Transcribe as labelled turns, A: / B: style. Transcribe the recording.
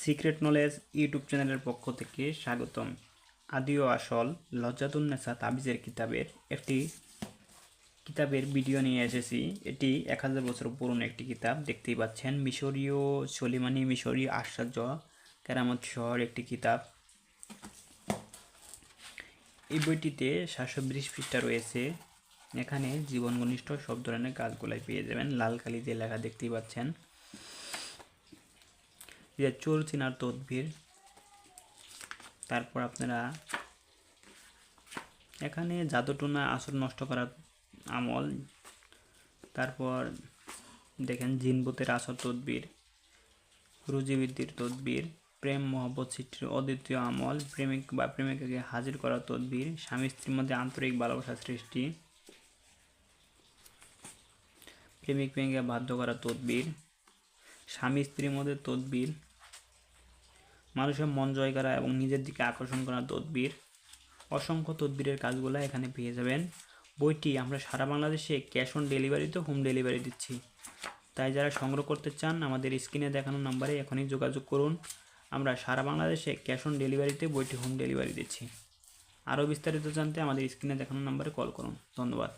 A: Secret knowledge YouTube চ্যানেলের পক্ষ থেকে স্বাগতম। আদি ও আসল লজ্জাতুন্নেসা তাবিজের কিতাবের ভিডিও নিয়ে এসেছি। এটি 1000 বছর পুরনো একটি কিতাব। দেখতেই পাচ্ছেন মিশরীয় সলিমানি মিশরীয় আশ্চর্য কেরামত শহর একটি কিতাব। এই বইটিতে 720 পৃষ্ঠা রয়েছে। এখানে জীবন ঘনিষ্ঠ সব ধরনের কাজগুলাই পেয়ে যাবেন। লাল কালি দিয়ে লেখা দেখতেই পাচ্ছেন। যে চোর চিনার তদবির, তারপর আপনারা এখানে জাদুটোনা আসর নষ্ট করার আমল, তারপর দেখেন জিনবুতের আসর তদবির, রুজিবৃদ্ধির তদবির, প্রেম মহব্বত সৃষ্টির অদ্বিতীয় আমল, প্রেমিক বা প্রেমিকাকে হাজির করার তদবির, স্বামী স্ত্রীর মধ্যে আন্তরিক ভালোবাসা সৃষ্টি, প্রেমিক প্রেমিকা বাধ্য করার তদবির, স্বামী স্ত্রীর মধ্যে তদবির, মানুষের মন জয় করা এবং নিজের দিকে আকর্ষণ করার তদবির, অসংখ্য তদবিরের কাজগুলো এখানে পেয়ে যাবেন। বইটি আমরা সারা বাংলাদেশে ক্যাশ অন ডেলিভারিতে হোম ডেলিভারি দিচ্ছি। তাই যারা সংগ্রহ করতে চান আমাদের স্ক্রিনে দেখানো নাম্বারে এখনই যোগাযোগ করুন। আমরা সারা বাংলাদেশে ক্যাশ অন ডেলিভারিতে বইটি হোম ডেলিভারি দিচ্ছি। আরও বিস্তারিত জানতে আমাদের স্ক্রিনে দেখানো নাম্বারে কল করুন। ধন্যবাদ।